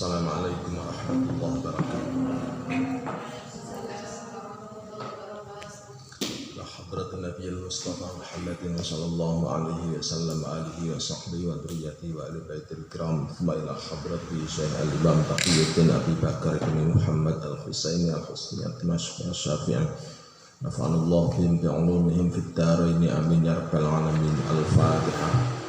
Assalamualaikum warahmatullahi wabarakatuh. La hadratin Nabiyil Mustafa Muhammadin sallallahu alaihi wasallam alihi wa sahbihi wa dzurriyyatihi wa ahli baitil kiram. Thumma ila hadrati Syekh Al-Imam Taqiyuddin Abi Bakar bin Muhammad Al-Husaini Al-Husni Al-Dimashqi Asy-Syafi'i. Nafa'anallahu bihim bi'ulumihim fid dharain amin ya rabbal alamin. Al-Fatihah.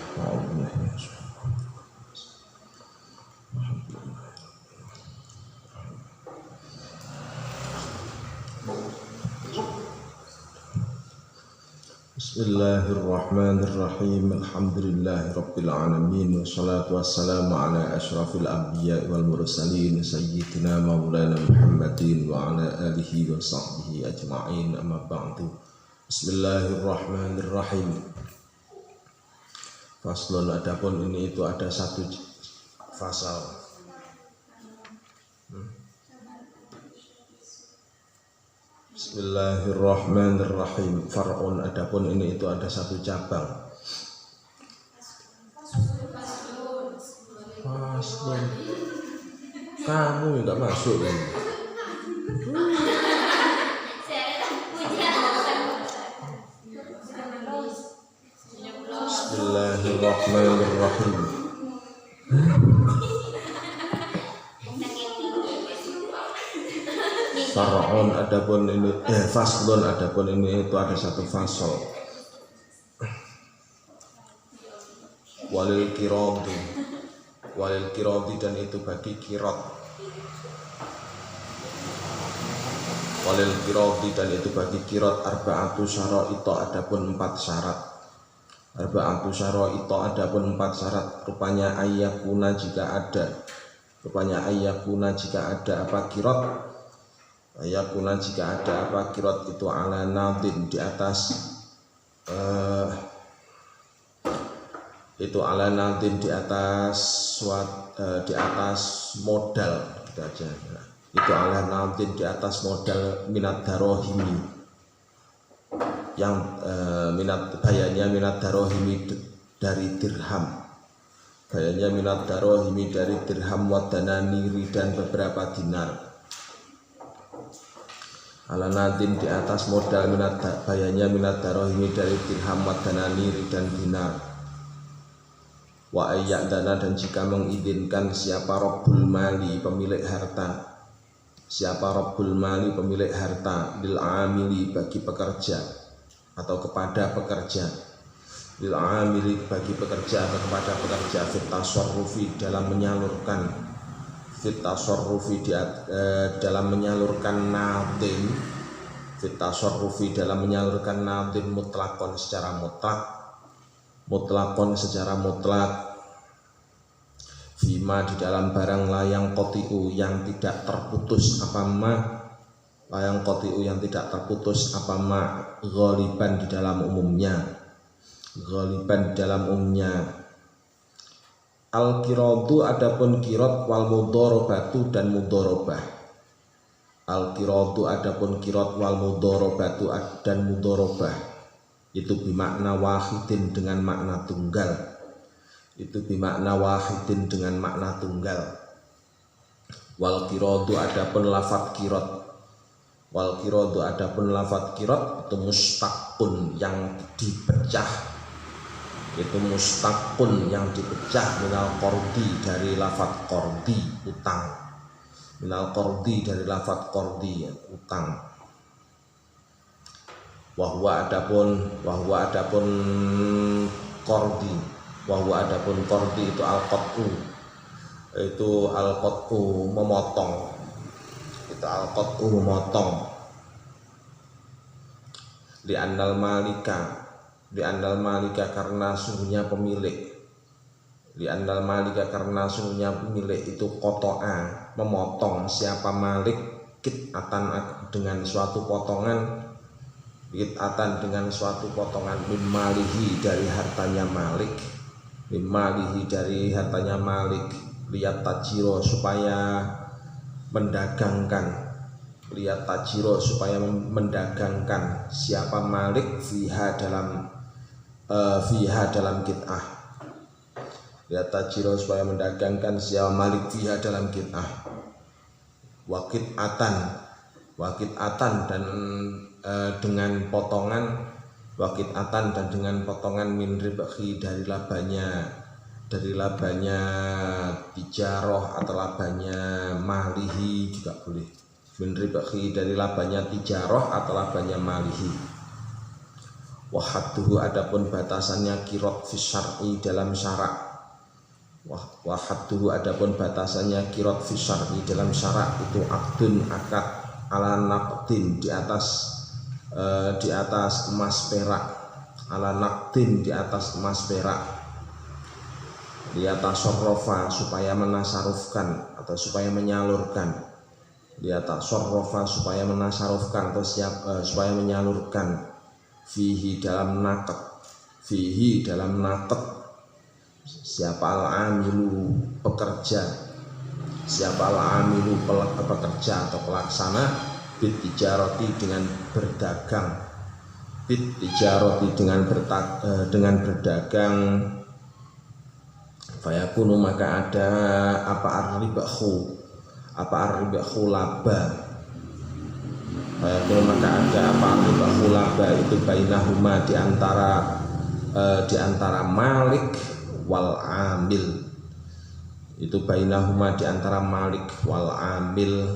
Bismillahirrahmanirrahim. Alhamdulillahi rabbil alamin. Wassalatu wassalamu ala asyrafil anbiya wal mursalin sayyidina maulana Muhammadin wa ala alihi wa sahbihi ajma'in. Amma ba'du. Bismillahirrahmanirrahim. Faslun, adapun ini itu ada satu fasal. Bismillahirrahmanirrahim. Far'un, adapun ini itu ada satu cabang. Faslun. Kamu enggak masuk ini. Bismillahirrahmanirrahim. Far'un, adapun ini faslun, adapun ini itu ada satu fasal. Walil kiradi dan itu bagi kirat. Walil kiradi dan itu bagi kirat arba'atu syara'ita, adapun 4 syarat. Arba'atu syara'ita, adapun 4 syarat. Rupanya ayyakuna jika ada. Rupanya ayyakuna jika ada apa kirat. Ayakuna jika ada apa kirat itu ala nadin di atas itu ala nadin di atas modal gitu aja. Itu ala nadin di atas modal minat darohimi yang bayarnya minat darohimi dari dirham. Bayarnya minat darohimi dari dirham wa dananiri dan beberapa dinar. Ala nadin di atas modal bayarnya minat darohimi dari dirham wa dananiri dan dinar. Wa ayyadana dan jika mengizinkan siapa Rabbul Mali pemilik harta. Siapa Rabbul Mali pemilik harta lil amili bagi pekerja atau kepada pekerja. Lil amili bagi pekerja atau kepada pekerja fit tasarrufi dalam menyalurkan dalam menyalurkan nadin mutlakon secara mutlak fima di dalam barang layang kotiu yang tidak terputus apa ghaliban di dalam umumnya Al-kiradu adapun kirot wal mudharabatu dan mudharabah. Al-kiradu adapun kirot wal mudharabatu dan mudharabah itu bimakna wahidin dengan makna tunggal. Wal kiradu adapun lafadz kirot itu mustaqun yang dipecah. Itu mustaqun yang dipecah minal qardi dari lafadz qardi utang. Wahwa adapun qardi itu al-qat'u. Itu al-qat'u memotong. Li'annal malika karena sungguhnya pemilik itu kotoa memotong memotong malik kit'atan dengan suatu potongan min malihi dari hartanya malik lihat tajiro supaya mendagangkan siapa malik fiha dalam kit'ah liyatajiro supaya mendagangkan siapa malik fiha dalam kit'ah wakit'atan dan dengan potongan wakit'atan dan dengan potongan min ribhi dari labanya tijaroh atau labanya malihi juga boleh. Min ribhi dari labanya tijaroh atau labanya malihi. Wahadduhu adapun batasannya kirot fi syar'i dalam syarak. Wahadduhu adapun batasannya kirot fi syar'i dalam syarak itu akdun akad ala naqdin di atas emas perak, ala naqdin di atas emas perak. Liyatasarrafa supaya menasarufkan atau supaya menyalurkan. Liyatasarrafa supaya menasarufkan atau supaya menyalurkan. Fihi dalam naqd siapa al-amilu pekerja atau pelaksana bit tijarati dengan berdagang fayakunu maka ada apa ar-ribahu laba. Fayakunu maka ada apa ar-ribahu laba itu bainahuma di antara malik wal amil. Itu bainahuma di antara malik wal amil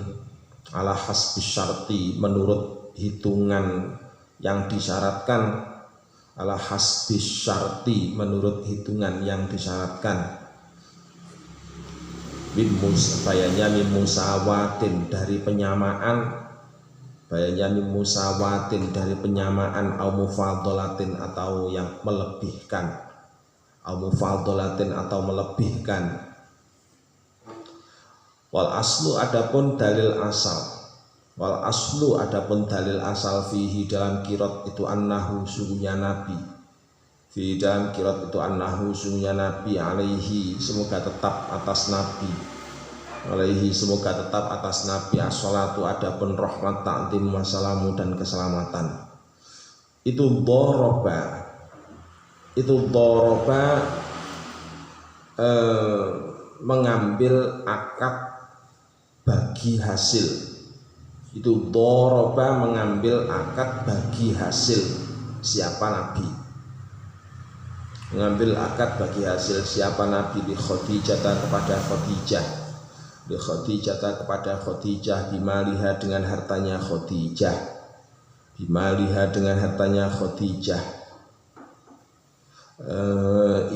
ala hasbi syarti menurut hitungan yang disyaratkan, ala hasbi syarti menurut hitungan yang disyaratkan. Bayanya min musawatin dari penyamaan, au mufadolatin atau yang melebihkan, Wal aslu adapun dalil asal fihi dalam kirot itu annahu sungguhnya nabi alaihi semoga tetap atas nabi as-salatu adapun rahmat ta'zim wassalamu dan keselamatan. Itu doroba mengambil akad bagi hasil. Itu doroba mengambil akad bagi hasil siapa nabi, mengambil akad bagi hasil siapa nabi di Khadijah kepada Khadijah bimaliha dengan hartanya Khadijah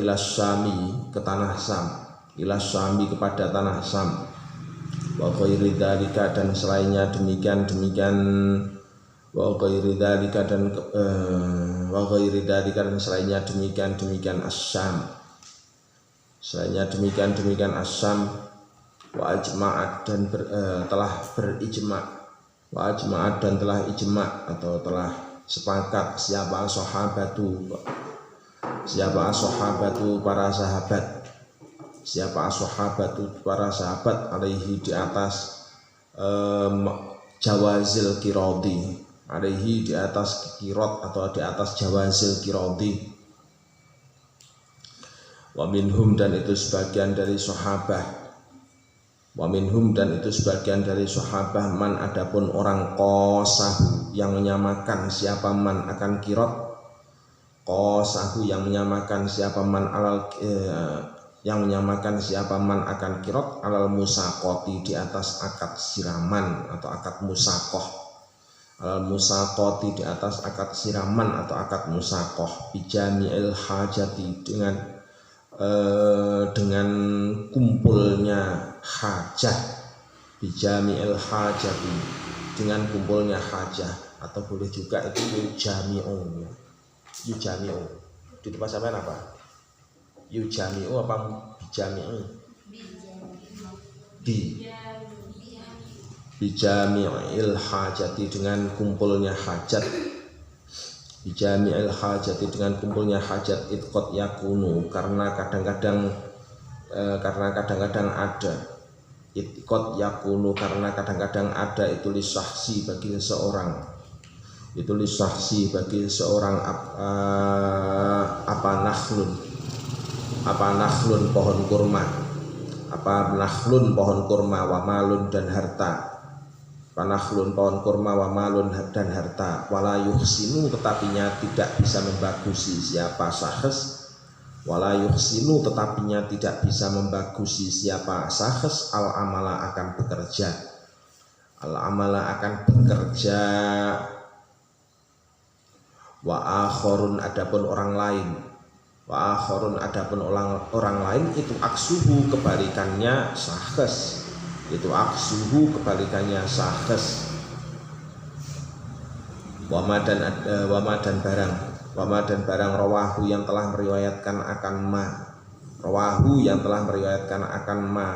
ilas syami ke tanah Syam, kepada tanah Syam. Wa ghairi dzalika dan selainnya demikian wa ghairi dzalika dan selainnya demikian Asyam, wa ajma'at dan telah ijma' atau telah sepakat siapa sahabatu para sahabat alaihi di atas jawazil kirodi, alaihi di atas kirot atau di atas jawazil kirodi. Wa minhum dan itu sebagian dari sahabah man adapun orang qasahu yang menyamakan siapa man akan kirot, akan kirot alal musaqati di atas akad siraman atau akad musaqah, di atas akad siraman atau akad musaqah bijami'il hajati dengan kumpulnya hajah, bijami'il hajati dengan kumpulnya hajah, atau boleh juga itu yujami'u di tempat sampean apa? Yujami'u apa bijami'u? Bijami'il hajati dengan kumpulnya hajat, dengan kumpulnya hajat. Itqot yakunu karena kadang-kadang ada, itqot yakunu karena kadang-kadang ada itu lisahsi bagi seseorang, apa nakhlun apa nakhlun pohon kurma, apa nakhlun pohon kurma, wa malun dan harta, apa nakhlun pohon kurma, wa malun dan harta, wala yuhsinu tetapinya tidak bisa membagusi siapa sahas, wala yuhsinu tetapinya tidak bisa membagusi siapa sahas al amala akan bekerja, al amala akan bekerja, wa akhorun adapun orang lain, wa akhorun adapun orang lain itu aksuhu kebalikannya sahas, itu aksuhu kebalikannya sahas, wama dan barang rawahu yang telah meriwayatkan akan ma, rawahu yang telah meriwayatkan akan ma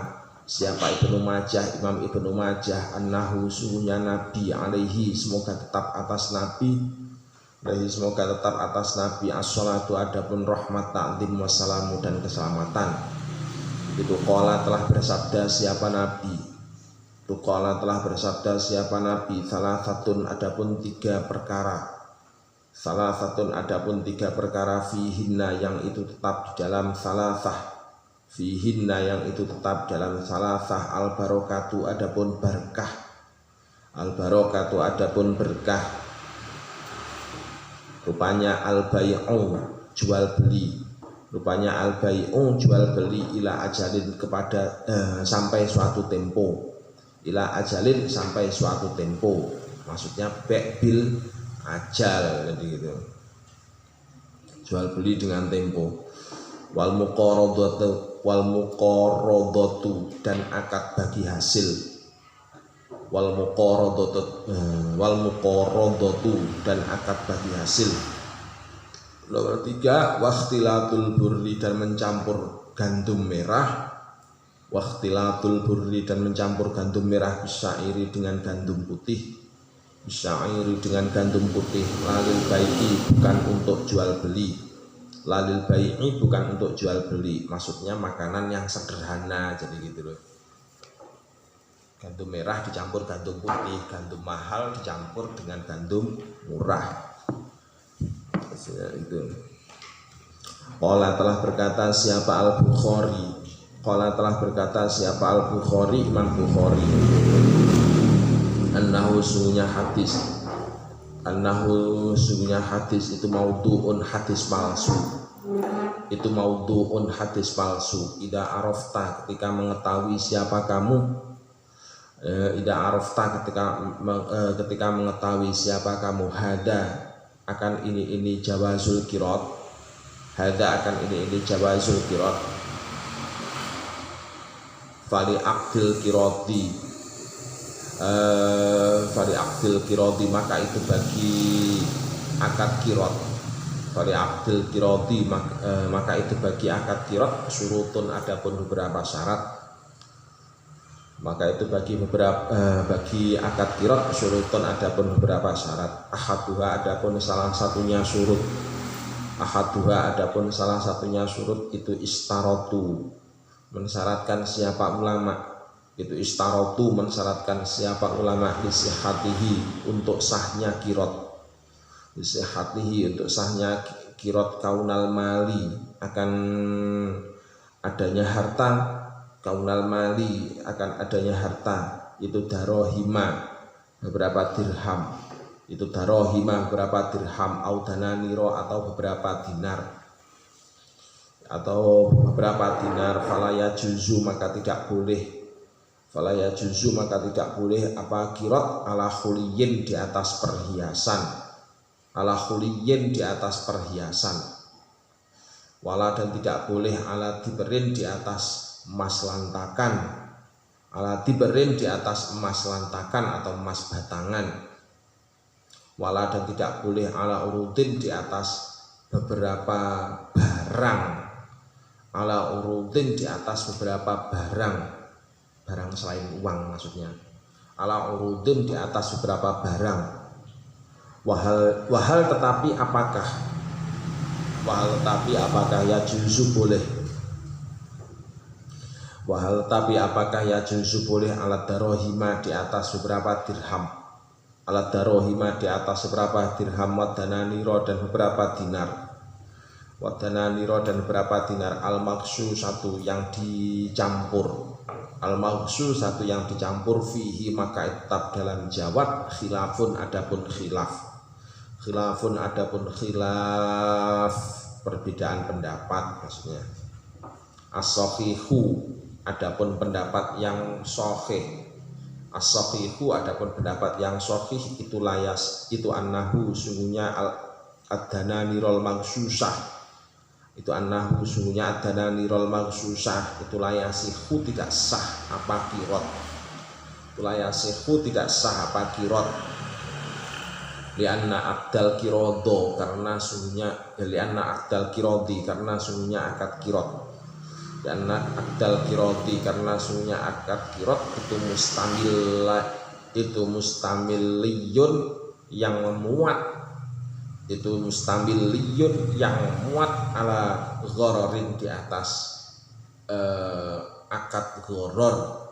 siapa Ibnu Majah, Imam Ibnu Majah, annahu suhunya Nabi alaihi semoga tetap atas Nabi, alaihi semoga tetap atas Nabi as-salatu adapun rahmat ta'zim wassalamu dan keselamatan, itu qala telah bersabda siapa Nabi, itu qala telah bersabda siapa Nabi, salah satun adapun tiga perkara, salah satun adapun tiga perkara fihinna yang itu tetap di dalam salasah, fihinna yang itu tetap dalam salasah, al barokatu adapun berkah, al barokatu adapun berkah, rupanya al bai'u jual beli, rupanya al bai'u jual beli ila ajalin kepada sampai suatu tempo, ila ajalin sampai suatu tempo, maksudnya bil ajal, jadi gitu, jual beli dengan tempo, wal muqaradatu dan akad bagi hasil, wal muqaradatu dan akad bagi hasil. Nomor 3 wakhtilatul burri dan mencampur gandum merah, wakhtilatul burri dan mencampur gandum merah bisairi dengan gandum putih, bisairi dengan gandum putih, lalil bai'i bukan untuk jual beli, lalil bai'i bukan untuk jual beli, maksudnya makanan yang sederhana, jadi gitu loh. Gandum merah dicampur gandum putih, gandum mahal dicampur dengan gandum murah. Itu. Qala telah berkata siapa Al-Bukhari, qala telah berkata siapa Al-Bukhari, Imam Bukhari, annahu sungguhnya hadis, annahu sungguhnya hadis itu maudhu'un hadis palsu, itu maudhu'un hadis palsu, ida arafta ketika mengetahui siapa kamu, ida arafta ketika mengetahui siapa kamu, hada akan ini jawazul qirat, hada akan ini jawazul qirat, fali akdil qirati, fali akdil qirati maka itu bagi akad qirat, fali akdil qirati maka itu bagi akad qirat surutun adapun beberapa syarat, maka itu bagi akad qirat surutun adapun beberapa syarat, ahaduha adapun salah satunya surut, ahaduha adapun salah satunya surut itu istarotu mensyaratkan siapa ulama, itu istarotu mensyaratkan siapa ulama lisihatihi untuk sahnya qirat, lisihatihi untuk sahnya qirat, kaunal mali akan adanya harta, kaunal mali akan adanya harta, itu darohima beberapa dirham, itu darohima beberapa dirham, audananiro atau beberapa dinar, atau beberapa dinar, falaya juzu maka tidak boleh, falaya juzu maka tidak boleh apa qirat ala khuliyin di atas perhiasan, ala khuliyin di atas perhiasan, wala dan tidak boleh ala diberin di atas emas lantakan, ala diberin di atas emas lantakan atau emas batangan, wala dan tidak boleh ala urudin di atas beberapa barang, ala urudin di atas beberapa barang, barang selain uang maksudnya, ala urudin di atas beberapa barang, wahal tetapi apakah, wahal tetapi apakah ya juzu boleh, wahal tapi apakah ya juzu boleh alat darohima di atas beberapa dirham, alat darohima di atas beberapa dirham, wadananiro dan beberapa dinar, wadananiro dan berapa dinar, al-maksu satu yang dicampur, al-maksu satu yang dicampur, fihi maka tetap dalam jawab, khilafun adapun khilaf, khilafun adapun khilaf perbedaan pendapat maksudnya, as-sahihu adapun pendapat yang sahih, as-sahihu adapun pendapat yang sahih itu layas itu annahu sungguhnya ad-dananirul magsusah, itu annahu sungguhnya ad-dananirul magsusah itu layasihu tidak sah apa kirot, itu layasihu tidak sah apa kirot, lianna abdal kirodo karena sungguhnya, lianna abdal kirodi karena sungguhnya akad kirot, lianna abdal kirodi karena sungguhnya akad kirot itu mustamiliyun yang memuat, itu mustamiliyun yang muat ala ghororin di atas akad goror,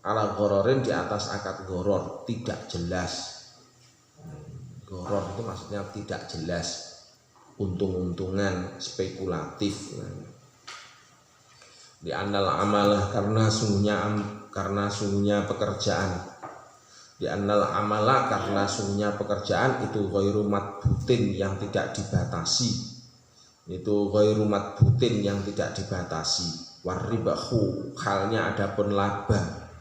ala ghororin di atas akad goror tidak jelas. Goror itu maksudnya tidak jelas, untung-untungan, spekulatif. Di annal amalah karena sungguhnya pekerjaan, di annal amalah karena sungguhnya pekerjaan itu ghairu matbutin yang tidak dibatasi, itu ghairu matbutin yang tidak dibatasi, waribahu halnya adapun laba,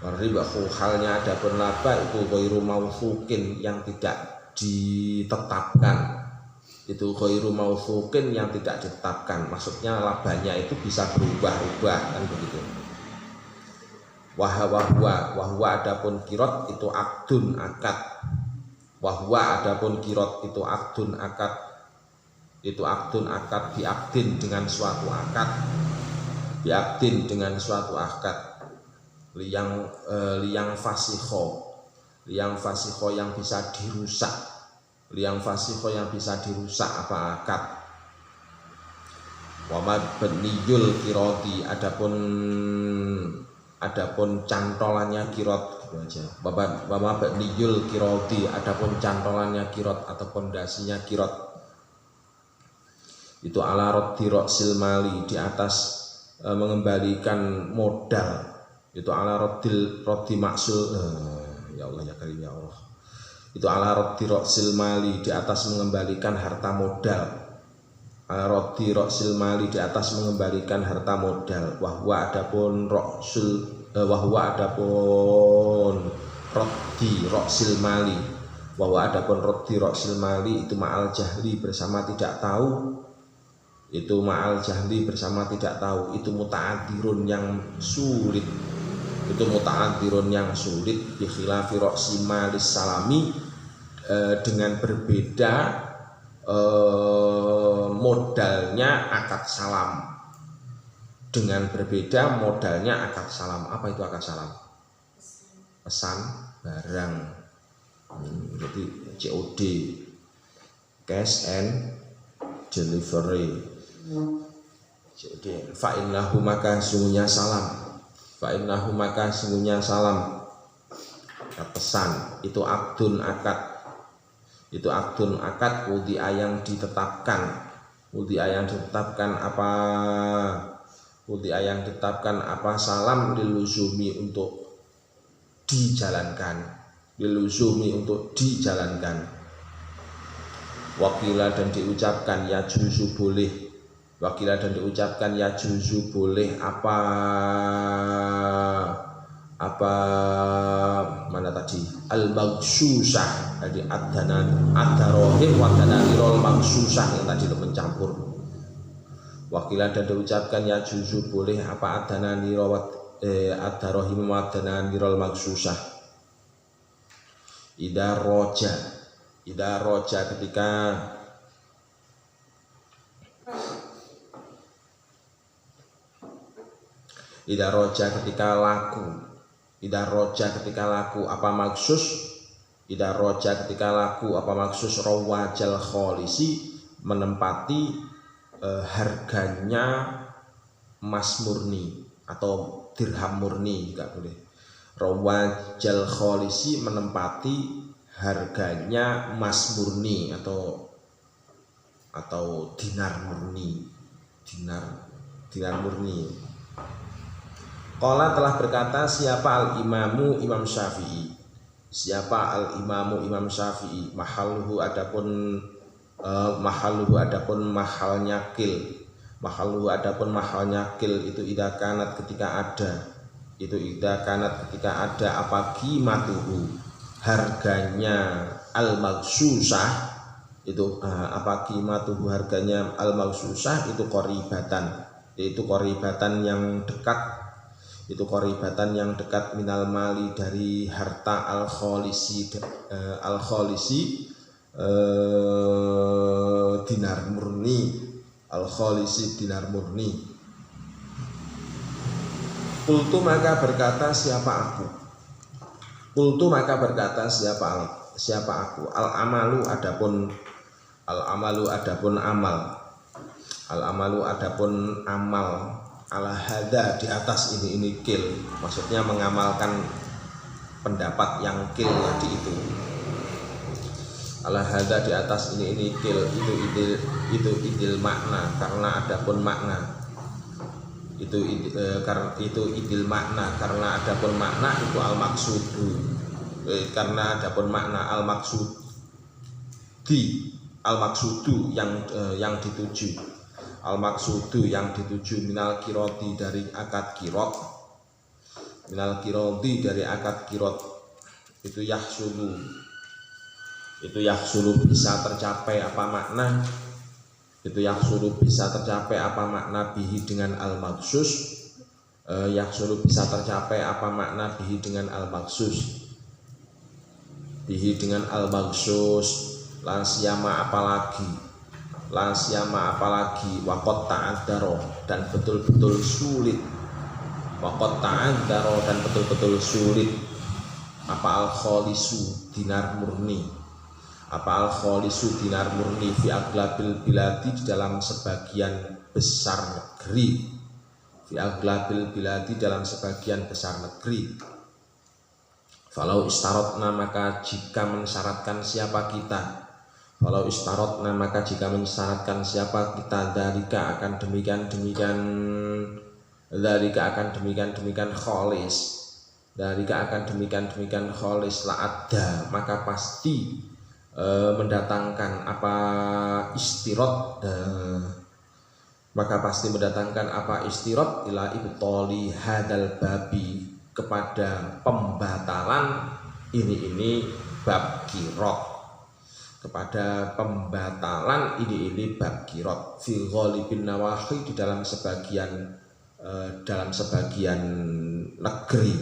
waribahu halnya adapun laba itu ghairu mausukin yang tidak ditetapkan, itu ghairu mausukin yang tidak ditetapkan, maksudnya labanya itu bisa berubah-ubah kan begitu. Wahwa adapun kirot itu akdun akad, wahwa adapun kirot itu akdun akad, itu akdun akad biakdin dengan suatu akad, biakdin dengan suatu akad, liang fasiho yang bisa dirusak, liang fasiho yang bisa dirusak apa akad. Wama beniyul kiroti adapun cantolannya kirot gitu aja. Wama beniyul kiroti adapun cantolannya kirot atau pondasinya kirot itu ala roti roksil mali di atas mengembalikan modal, itu ala roti maksul ya Allah ya Karim ya Allah, itu ala roti roksil mali di atas mengembalikan harta modal, ala roti roksil mali di atas mengembalikan harta modal. Wahwa adapun roti roksil mali, wahwa adapun roti roksil mali itu ma'al jahli bersama tidak tahu, itu ma'al jahli bersama tidak tahu, itu muta'adirun yang sulit, itu muta'adirun yang sulit, bi khilafi roksi malis salami dengan berbeda modalnya akad salam, dengan berbeda modalnya akad salam. Apa itu akad salam? Pesan barang, jadi COD, cash and delivery. Jadi fa'innahu maka sungguhnya salam, fa'innahu maka sungguhnya salam pesan itu akdun akad, itu akdun akad wudi'a yang ditetapkan, wudi'a yang ditetapkan apa, wudi'a yang ditetapkan apa, salam diluzumi untuk dijalankan, diluzumi untuk dijalankan. Wakila dan diucapkan ya juzu boleh, wakila dan diucapkan ya juzu boleh apa mana tadi al-magsusah, jadi ad-darohim wa dananirul magsusah yang tadi itu mencampur. Wakila dan diucapkan ya juzu boleh apa ad-darohim wa dananirul magsusah. Ida roja ketika laku, ida roja ketika laku apa maksus, ida roja ketika laku apa maksus, rawajal kholisi menempati harganya emas murni atau dirham murni juga boleh. Rawajal kholisi menempati harganya emas murni atau atau dinar murni. Dinar murni. Qala telah berkata siapa al-imamu Imam Syafi'i. Siapa al-imamu Imam Syafi'i. Mahalluhu adapun mahalnya kil. Mahalluhu adapun mahalnya kil itu idza kanat ketika ada. Itu idza kanat ketika ada apa qimatuhu, harganya al-maghsusah itu apa qimatuhu, harganya al-maghsusah itu qoribatan, yaitu qoribatan yang dekat, itu qoribatan yang dekat minal mali dari harta al-kholisi dinar murni, al-kholisi dinar murni. Qultu maka berkata siapa aku. Qultu maka berkata siapa aku. Al-amalu adapun amal. Al-amalu adapun amal. Ala hada di atas ini kil. Maksudnya mengamalkan pendapat yang kil tadi itu. Ala hada di atas ini kil itu idil makna, karena adapun makna. Itu idil makna, karena adapun makna itu al maksudu, karena adapun makna al maksudu yang dituju, al maksudu yang dituju minal kiroti dari akad kirot, minal kiroti dari akad kirot itu yahsulu bisa tercapai apa makna. Itu yahsulu bisa tercapai apa makna bihi dengan al-maksus. Yahsulu bisa tercapai apa makna bihi dengan al-maksus. Bihi dengan al-maksus. Lansiyama apalagi wakot ta'adaro dan betul-betul sulit. Wakot ta'adaro dan betul-betul sulit apa al-kholisu dinar murni. Apa al-kholisu dinar murni fi aglabil biladi di dalam sebagian besar negeri. Fi aglabil biladi dalam sebagian besar negeri. Falau istarotna maka jika mensyaratkan siapa kita. Falau istarotna maka jika mensyaratkan siapa kita. Dzalika akan demikian kholis. Dzalika akan demikian kholis la ada maka pasti mendatangkan apa istirot, maka pasti mendatangkan apa istirot ila ibtali hadal babi, kepada pembatalan ini bab kirot, kepada pembatalan ini bab kirot fi ghalibin nawahi di dalam sebagian negeri,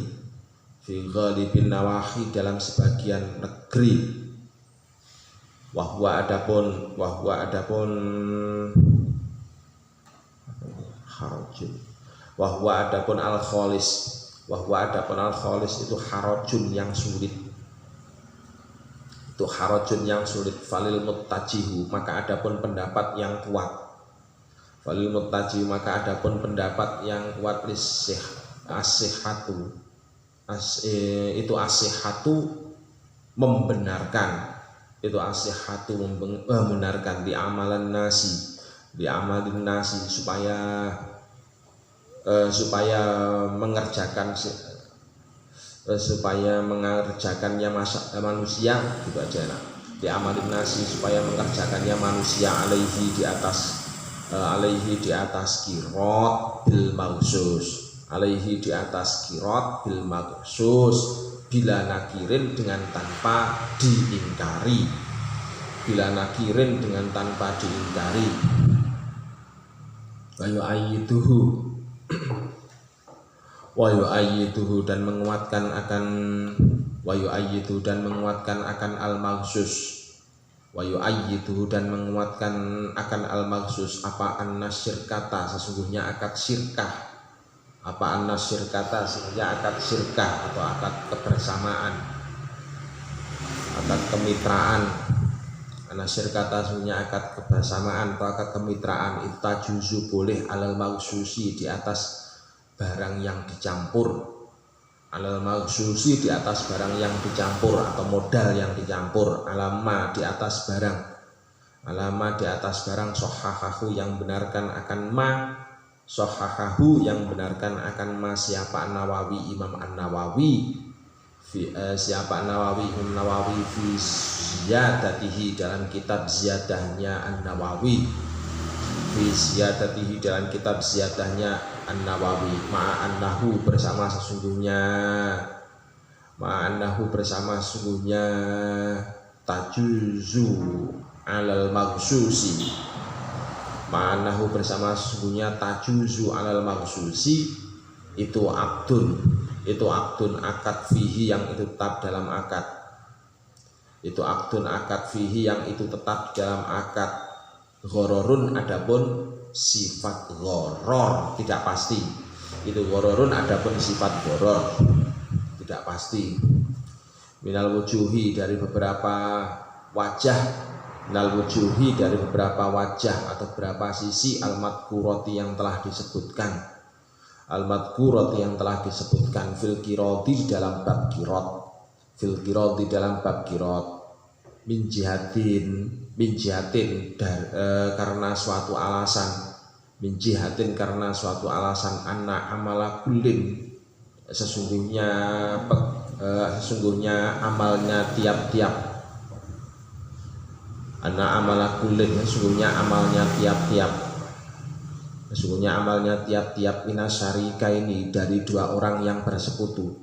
fi ghalibin nawahi dalam sebagian negeri. Wahwa adapun al-kholis itu harajun yang sulit. Itu harajun yang sulit. Falil muttajihu maka adapun pendapat yang kuat. Falil muttajihu maka adapun pendapat yang kuat asihatu. Itu asihatu membenarkan. Itu asihatu membenarkan di amalin nasi supaya mengerjakannya manusia gitu aja nah. Di amalin nasi supaya mengerjakannya manusia alaihi di atas kirot bil maghsus, alaihi di atas kirot bil maghsus, bila nakirin dengan tanpa diingkari, bila nakirin dengan tanpa diingkari. Wa yu'ayyiduhu dan menguatkan akan al-maghsus. Wa yu'ayyiduhu dan menguatkan akan al-maghsus apa an-nasyirkata sesungguhnya akad syirkah. Apa an-nasyirkata sesungguhnya akad syirkah atau akad kebersamaan, akad kemitraan. An-nasyirkata sesungguhnya akad kebersamaan atau akad kemitraan. Itajuzu boleh alal maghsusi di atas barang yang dicampur, alal maghsusi di atas barang yang dicampur atau modal yang dicampur, alama di atas barang, alama di atas barang sohahahu yang benarkan akan ma, sohahahu yang benarkan akan ma siapa An-Nawawi Imam An-Nawawi siapa An-Nawawi Imam Nawawi fi ziyadatihi dalam kitab ziyadahnya An-Nawawi fi ziyadatihi dalam kitab ziyadahnya An-Nawawi ma'annahu bersama sesungguhnya tajuzu alal maghsusi ma'annahu bersama sesungguhnya tajuzu alal maghsusi itu akdun akad fihi yang itu tetap dalam akad, itu akdun akad fihi yang itu tetap dalam akad. Ghororun adapun sifat ghoror tidak pasti, itu ghororun adapun sifat ghoror tidak pasti. Minal wujuhi dari beberapa wajah, minal wujuhi dari beberapa wajah atau beberapa sisi al-madkurati yang telah disebutkan, al-madkurati yang telah disebutkan fil qirati dalam bab qirat, fil qirati dalam bab qirat min jihatin karena suatu alasan, min jihatin karena suatu alasan anna amala kullin sesungguhnya amalnya tiap-tiap, anna amala kullin sesungguhnya amalnya tiap-tiap minasyarika ini dari dua orang yang bersekutu,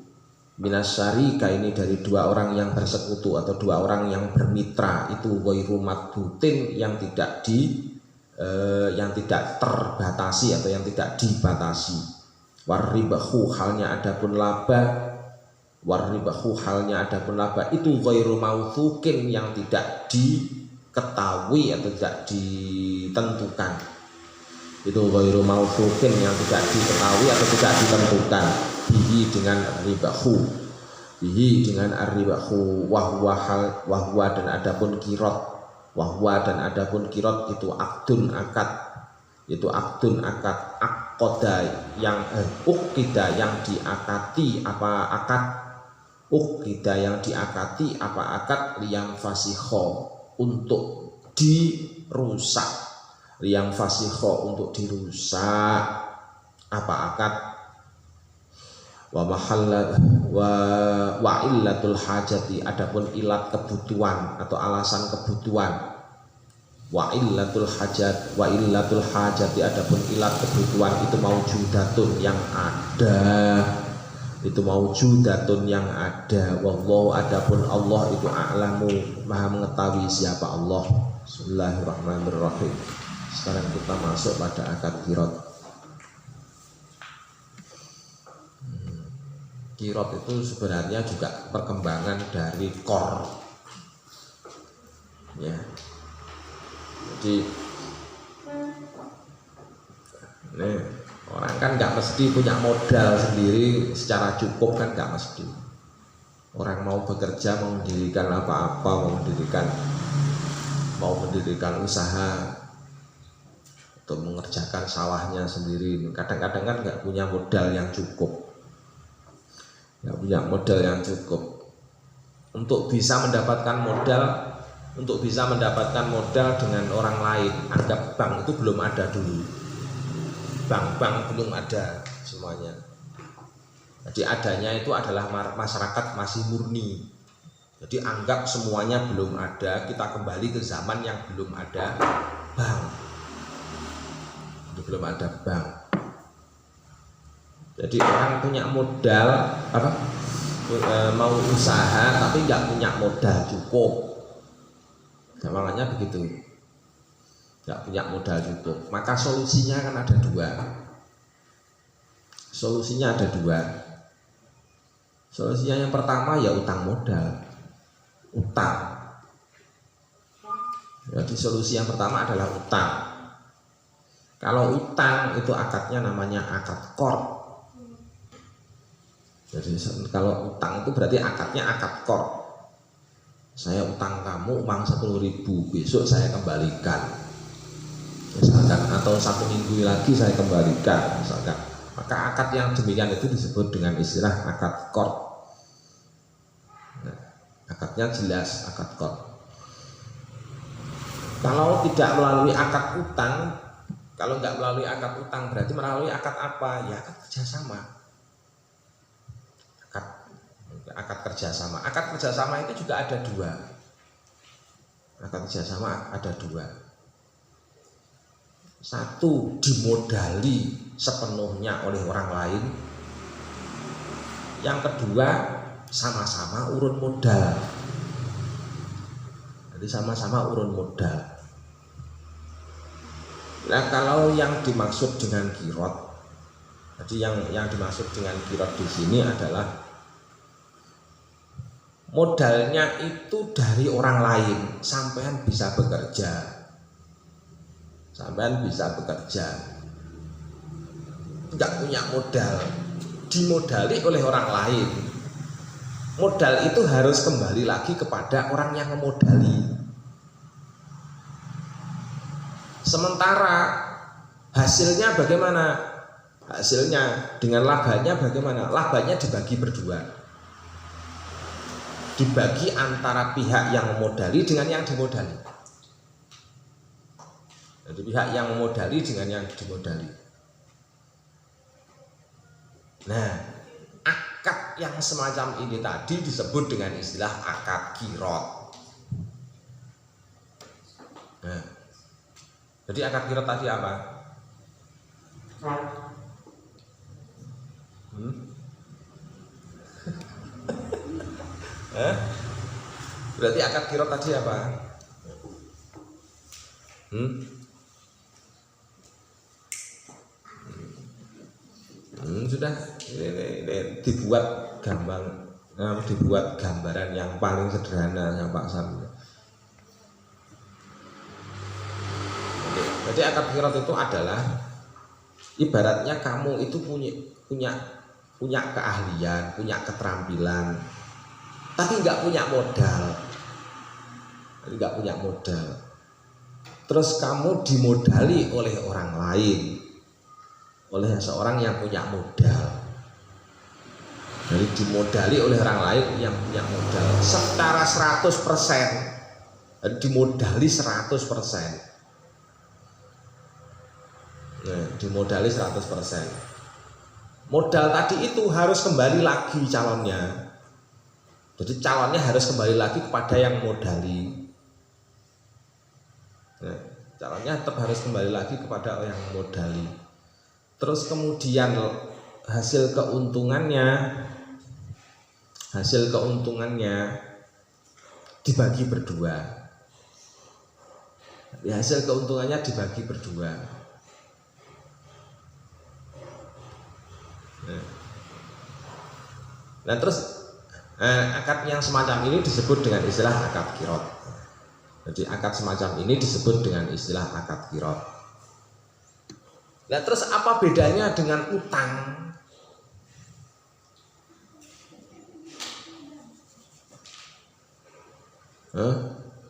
minasyarika ini dari dua orang yang bersekutu atau dua orang yang bermitra itu ghairu madbutin yang tidak terbatasi atau yang tidak dibatasi. Waribahu halnya adapun laba itu ghairu mauthukin yang tidak diketahui atau tidak ditentukan, itu ghairu mauthukin yang tidak diketahui atau tidak ditentukan. Bihi dengan ar-ribahu wahwa dan adapun kirot itu akdun akad, aqada yang ukida yang diakati apa akad liyang fasikho untuk dirusak, apa akad wa illatul hajati adapun ilat kebutuhan atau alasan kebutuhan, wa illatul hajati adapun ilat kebutuhan itu maujudatun yang ada, wallahu adapun Allah itu a'lamu maha mengetahui siapa Allah. Bismillahirrahmanirrahim. Sekarang kita masuk pada akad qirot. Qirot itu sebenarnya juga perkembangan dari qor, ya. Jadi orang kan nggak mesti punya modal sendiri secara cukup, kan nggak mesti. Orang mau bekerja, mau mendirikan apa-apa, mau mendirikan usaha atau mengerjakan sawahnya sendiri, kadang-kadang kan nggak punya modal yang cukup. Untuk bisa mendapatkan modal dengan orang lain, anggap bank itu belum ada dulu, bank belum ada semuanya. Jadi adanya itu adalah masyarakat masih murni. Jadi anggap semuanya belum ada, kita kembali ke zaman yang belum ada bank. Jadi orang punya modal mau usaha tapi nggak punya modal cukup, gampangnya begitu, nggak punya modal cukup. Maka solusinya kan ada dua. Solusinya yang pertama ya utang modal, Jadi solusi yang pertama adalah utang. Kalau utang itu akadnya namanya akad qor. Jadi kalau utang itu berarti akadnya akad qor. Saya utang kamu uang 10.000, besok saya kembalikan, misalkan, atau 1 minggu lagi saya kembalikan, misalkan. Maka akad yang demikian itu disebut dengan istilah akad qor. Akadnya jelas, akad qor. Kalau tidak melalui akad utang, kalau nggak melalui akad utang berarti melalui akad apa? Ya akad kerjasama. Akad kerjasama. Akad kerjasama itu juga ada dua. Akad kerjasama ada dua. Satu dimodali sepenuhnya oleh orang lain. Yang kedua sama-sama urun modal. Jadi sama-sama urun modal. Nah kalau yang dimaksud dengan kirot, jadi yang dimaksud dengan kirot di sini adalah modalnya itu dari orang lain, sampean bisa bekerja. Sampean bisa bekerja, nggak punya modal, dimodali oleh orang lain. Modal itu harus kembali lagi kepada orang yang memodali. Sementara hasilnya bagaimana? Hasilnya dengan labanya bagaimana? Labanya dibagi berdua. Dibagi antara pihak yang memodali dengan yang dimodali. Jadi pihak yang memodali dengan yang dimodali. Nah, akad yang semacam ini tadi disebut dengan istilah akad kirot. Nah, jadi akad kirot tadi apa? Berarti akad kirot tadi apa? Sudah ini dibuat gambaran yang paling sederhana ya Pak Sam. Jadi akad kirot itu adalah ibaratnya kamu itu punya keahlian, punya keterampilan, tapi nggak punya modal. Terus kamu dimodali oleh orang lain, oleh seorang yang punya modal. Jadi dimodali oleh orang lain yang punya modal secara 100%. Dimodali 100%. Nah, dimodali 100%. Modal tadi itu harus kembali lagi calonnya. Jadi calonnya harus kembali lagi kepada yang modali. Nah, calonnya tetap harus kembali lagi kepada yang modali. Terus kemudian hasil keuntungannya dibagi berdua. Hasil keuntungannya dibagi berdua. Nah terus akad yang semacam ini disebut dengan istilah akad kirot. Jadi akad semacam ini disebut dengan istilah akad kirot. Nah terus apa bedanya dengan utang?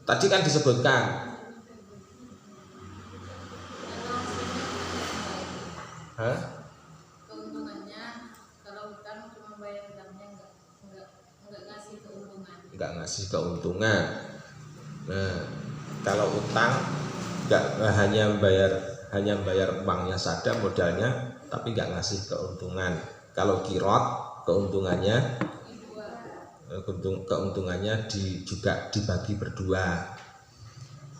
Tadi kan disebutkan keuntungannya kalau utang cuma bayar utangnya, enggak ngasih keuntungan. Enggak ngasih keuntungan. Nah kalau utang hanya bayar uangnya saja modalnya, tapi nggak ngasih keuntungan. Kalau kirot keuntungannya juga dibagi berdua.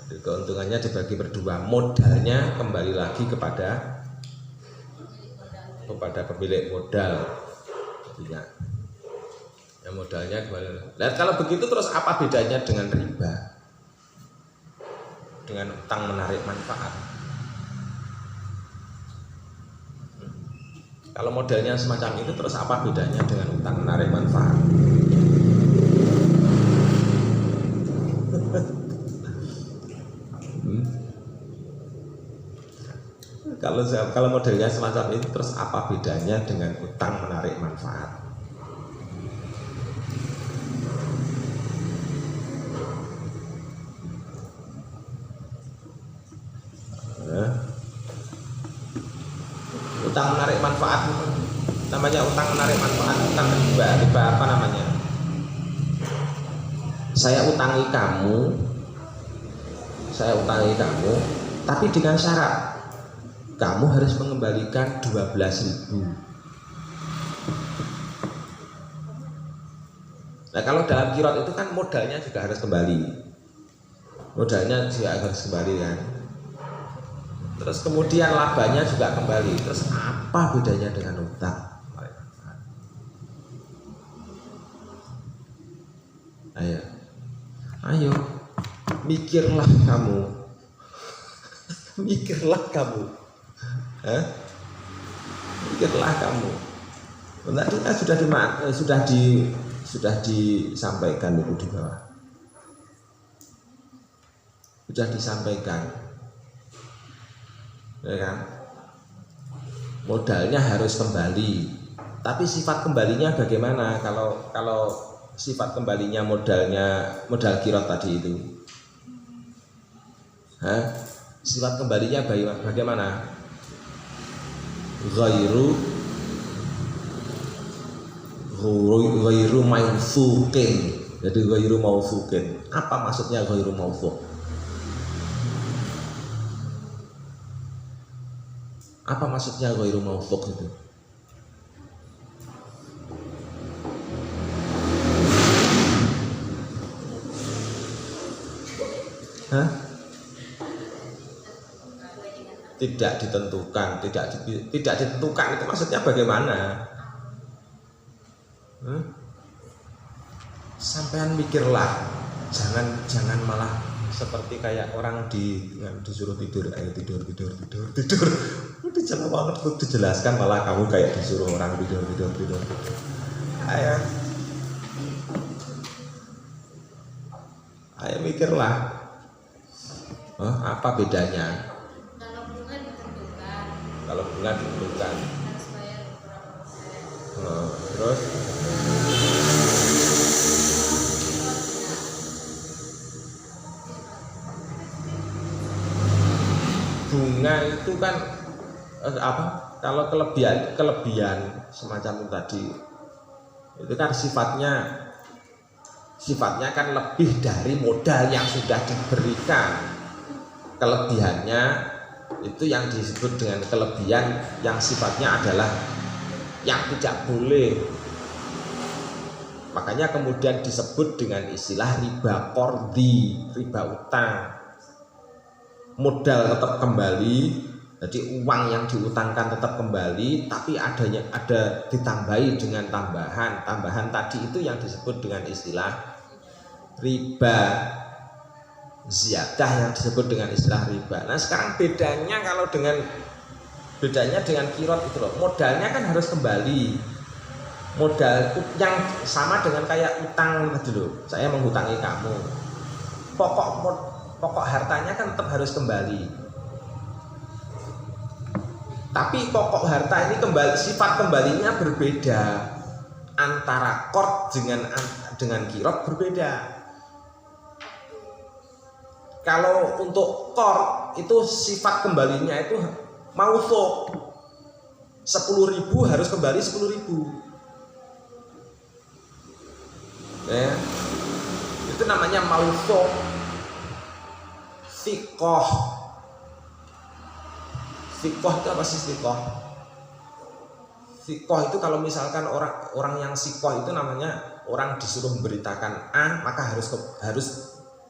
Jadi keuntungannya dibagi berdua, modalnya kembali lagi kepada pemilik modal. Jadinya ya modalnya kembali. Nah, kalau begitu terus apa bedanya dengan riba? Dengan utang menarik manfaat. Kalau modelnya semacam itu terus apa bedanya dengan utang menarik manfaat? Kalau modelnya semacam itu terus apa bedanya dengan utang menarik manfaat? Utang menarik manfaat namanya utang menarik manfaat, bukan riba. Riba apa namanya? saya utangi kamu, tapi dengan syarat kamu harus mengembalikan 12.000. Nah kalau dalam kirot itu kan modalnya juga harus kembali, modalnya juga harus kembali kan. Terus kemudian labanya juga kembali. Terus apa bedanya dengan utang? Ayo, mikirlah kamu, mikirlah kamu, mikirlah kamu. Tadi kan sudah disampaikan itu di bawah, sudah disampaikan, ya kan? Modalnya harus kembali, tapi sifat kembalinya bagaimana? Kalau sifat kembalinya modal kirot tadi itu, sifat kembalinya bagaimana? Ghairu maufuqin. Jadi ghairu maufuqin. Apa maksudnya ghairu maufuq? Apa maksudnya ghairu maufuq itu? Tidak ditentukan itu maksudnya bagaimana? Sampean mikirlah, jangan malah seperti kayak orang disuruh tidur, ayo tidur. Udah jelas banget tuh dijelaskan, malah kamu kayak disuruh orang tidur. Ayo mikirlah. Apa bedanya? Kalau bunga ditentukan harus bayar berapa persen. Terus bunga itu kan kalau kelebihan semacam itu tadi itu kan sifatnya kan lebih dari modal yang sudah diberikan. Kelebihannya itu yang disebut dengan kelebihan yang sifatnya adalah yang tidak boleh. Makanya kemudian disebut dengan istilah riba qardi, riba utang. Modal tetap kembali, jadi uang yang diutangkan tetap kembali, tapi ada ditambahi dengan tambahan tadi itu yang disebut dengan istilah riba ziyadah, yang disebut dengan istilah riba. Nah sekarang bedanya dengan kirot itu loh, modalnya kan harus kembali. Modal yang sama dengan kayak utang tadi loh, saya menghutangi kamu, pokok hartanya kan tetap harus kembali. Tapi pokok harta ini sifat kembalinya berbeda. Antara qard dengan kirot berbeda. Kalau untuk qard itu sifat kembalinya itu mausuq, 10.000 harus kembali 10.000. Ya. Itu namanya mausuq. Thiqah itu apa sih thiqah? Thiqah itu kalau misalkan orang yang thiqah itu namanya orang disuruh memberitakan A maka harus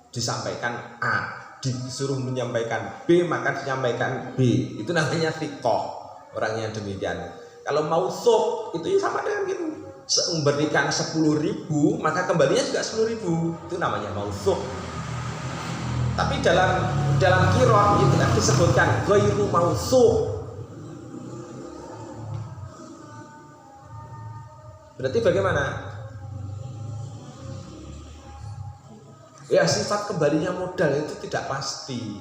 disampaikan A, disuruh menyampaikan B maka disampaikan B. Itu namanya thiqah, orang yang demikian. Kalau mausuq itu sama dengan gitu, memberikan 10.000 maka kembalinya juga 10.000. Itu namanya mausuq. Tapi dalam qira'ah itu kan disebutkan ghairu mausuq. Berarti bagaimana? Ya sifat kembalinya modal itu tidak pasti.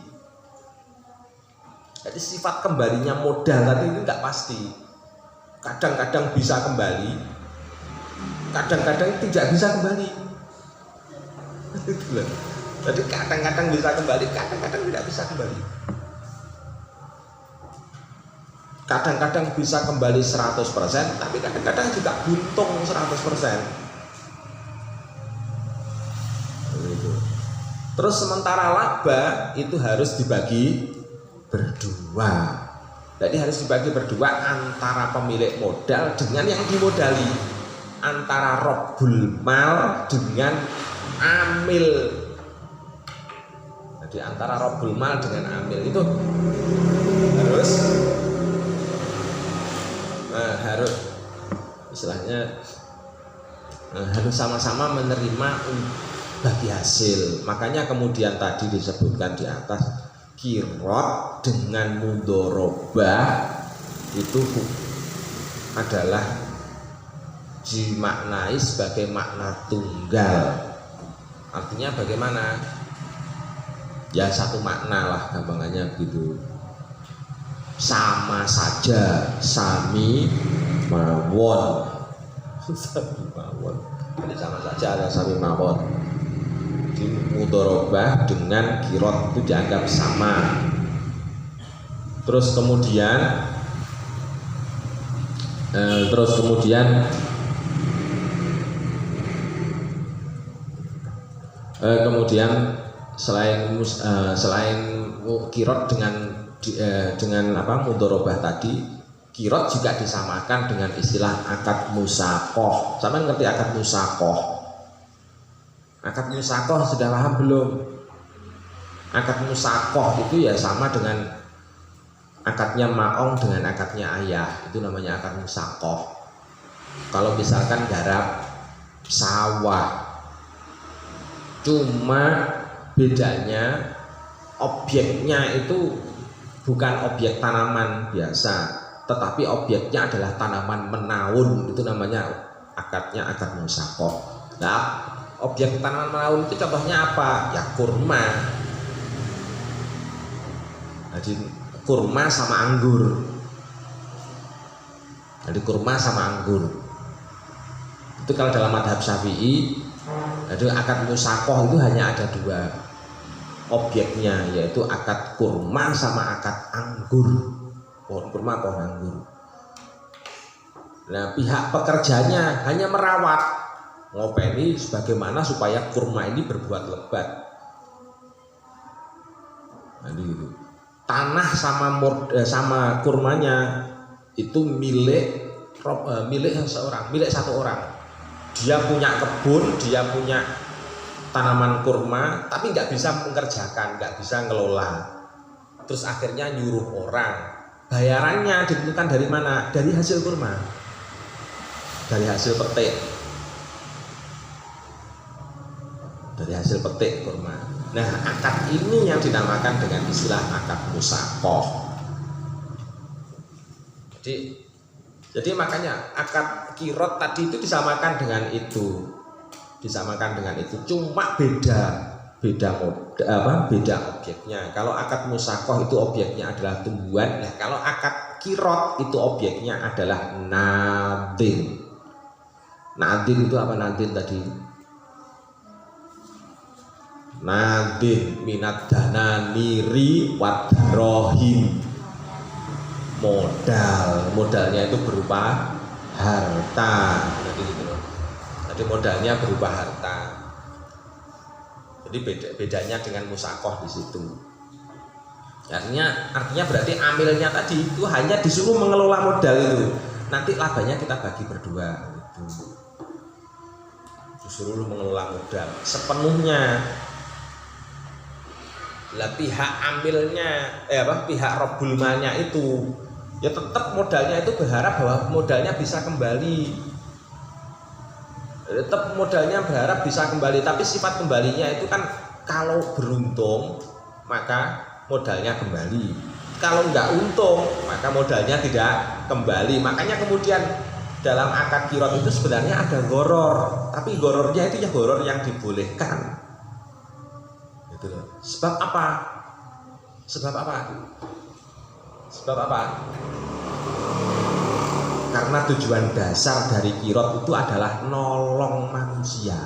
Jadi sifat kembalinya modal tadi itu tidak pasti. Kadang-kadang bisa kembali, kadang-kadang tidak bisa kembali. Jadi kadang-kadang bisa kembali, kadang-kadang tidak bisa kembali. Kadang-kadang bisa kembali 100%, tapi kadang-kadang juga buntung 100%. Terus sementara laba itu harus dibagi berdua. Jadi harus dibagi berdua antara pemilik modal dengan yang dimodali, antara robbul mal dengan amil. Jadi antara robbul mal dengan amil itu harus istilahnya harus sama-sama menerima bagi hasil. Makanya kemudian tadi disebutkan di atas, kirot dengan mudorobah itu adalah dimaknai sebagai makna tunggal. Artinya bagaimana? Ya satu makna lah gampangannya gitu. Sama saja, sami mawon. Sami mawon. Jadi sama saja ada sami mawon. Di mudorobah dengan kirot itu dianggap sama. Terus kemudian selain kirot dengan mudorobah tadi, kirot juga disamakan dengan istilah akad musakoh. Sama ngerti akad musakoh? Akad musakoh sudah paham belum? Akad musakoh itu ya sama dengan akadnya maong dengan akadnya ayah, itu namanya akad musakoh. Kalau misalkan garap sawah, cuma bedanya objeknya itu bukan objek tanaman biasa, tetapi objeknya adalah tanaman menaun, itu namanya akadnya akad musakoh. Nah, objek tanaman menaun itu contohnya apa? Ya kurma. Jadi kurma sama anggur. Jadi kurma sama anggur. Itu kalau dalam madhab Syafi'i, jadi akad musakoh itu hanya ada dua objeknya, yaitu akad kurma sama akad anggur. Pohon kurma, pohon anggur. Nah, pihak pekerjanya hanya merawat, ngopeni sebagaimana supaya kurma ini berbuat lebat. Nah, gitu. Tanah sama kurmanya itu milik satu orang. Dia punya kebun, dia punya tanaman kurma, tapi nggak bisa mengerjakan, nggak bisa ngelola. Terus akhirnya nyuruh orang. Bayarannya ditentukan dari mana? Dari hasil kurma, dari hasil petik. Dari hasil petik kurma. Nah, akad ini yang dinamakan dengan istilah akad musakoh. Jadi makanya akad kirot tadi itu disamakan dengan itu, cuma beda objeknya. Kalau akad musakoh itu objeknya adalah tumbuhan. Nah, kalau akad kirot itu objeknya adalah nadin. Nadin itu apa nadin tadi? Nadin minat dana niri wadrohim, modalnya itu berupa harta. Jadi modalnya berupa harta. Jadi bedanya dengan musakoh di situ. Artinya berarti amilnya tadi itu hanya disuruh mengelola modal itu. Nanti labanya kita bagi berdua. Disuruh mengelola modal sepenuhnya. Lah pihak amilnya pihak robbul malnya itu ya tetap modalnya itu berharap bahwa modalnya bisa kembali. Tetap modalnya berharap bisa kembali, tapi sifat kembalinya itu kan kalau beruntung maka modalnya kembali. Kalau nggak untung maka modalnya tidak kembali. Makanya kemudian dalam akad kirot itu sebenarnya ada goror, tapi gorornya itu ya goror yang dibolehkan. Sebab apa? Karena tujuan dasar dari kirot itu adalah nolong manusia.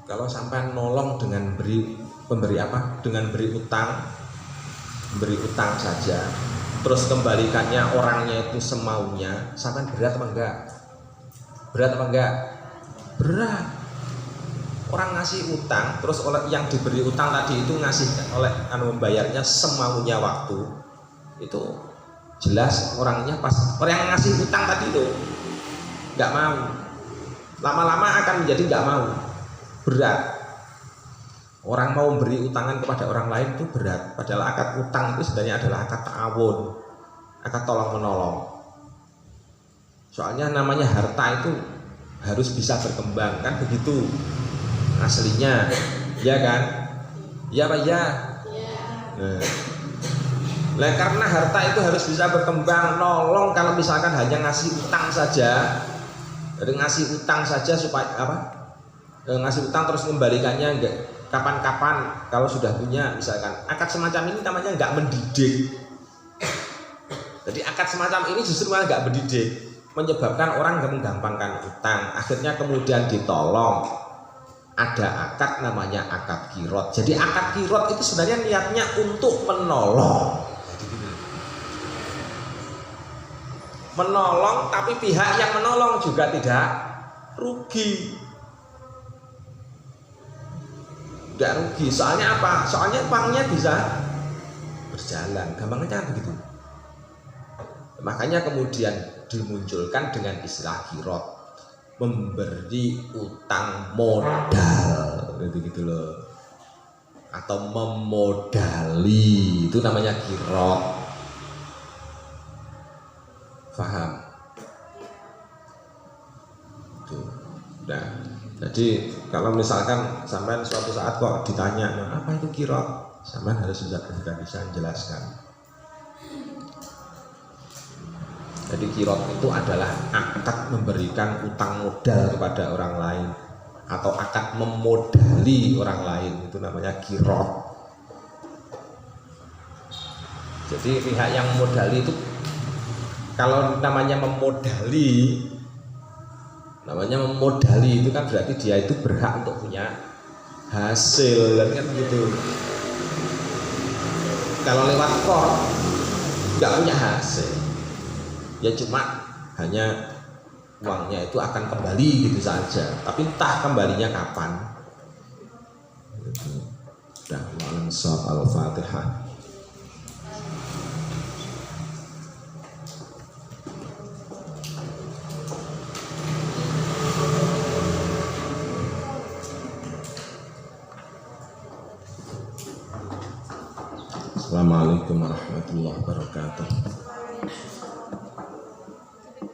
Kalau sampai nolong dengan dengan beri utang saja, terus kembalikannya orangnya itu semaunya, sampai berat apa enggak? Berat. Orang ngasih utang, terus oleh yang diberi utang tadi itu ngasih oleh membayarnya semaunya waktu, itu jelas orangnya pas orang yang ngasih utang tadi itu nggak mau, lama-lama akan menjadi nggak mau, berat. Orang mau beri utangan kepada orang lain itu berat, padahal akad utang itu sebenarnya adalah akad ta'awun, akad tolong menolong. Soalnya namanya harta itu harus bisa berkembang, kan begitu aslinya, ya kan? Ya Pak ya. Nah, karena harta itu harus bisa berkembang, nolong. Kalau misalkan hanya ngasih utang saja, jadi ngasih utang saja supaya apa? Ngasih utang terus membalikannya enggak kapan-kapan kalau sudah punya, misalkan akad semacam ini namanya enggak mendidik. Jadi akad semacam ini justru malah enggak mendidik, menyebabkan orang enggak menggampangkan utang, akhirnya kemudian ditolong. Ada akad namanya akad kirot. Jadi akad kirot itu sebenarnya niatnya untuk menolong. Menolong, tapi pihak yang menolong juga tidak rugi. Tidak rugi. Soalnya apa? Soalnya uangnya bisa berjalan. Gampangnya begitu. Makanya kemudian dimunculkan dengan istilah kirot, memberi utang modal, gitu loh, atau memodali, itu namanya kirot. Paham? Nah, jadi kalau misalkan sampai suatu saat kok ditanya, nah, apa itu kirot, sampai harus bisa menjelaskan. Jadi kirot itu adalah akad memberikan utang modal kepada orang lain, atau akad memodali orang lain, itu namanya kirot. Jadi pihak yang memodali itu, kalau namanya memodali itu kan berarti dia itu berhak untuk punya hasil, kan begitu. Kalau lewat kor nggak punya hasil, ya cuma hanya uangnya itu akan kembali gitu saja, tapi entah kembalinya kapan. Dah, Al-Fatihah. Assalamualaikum warahmatullahi wabarakatuh.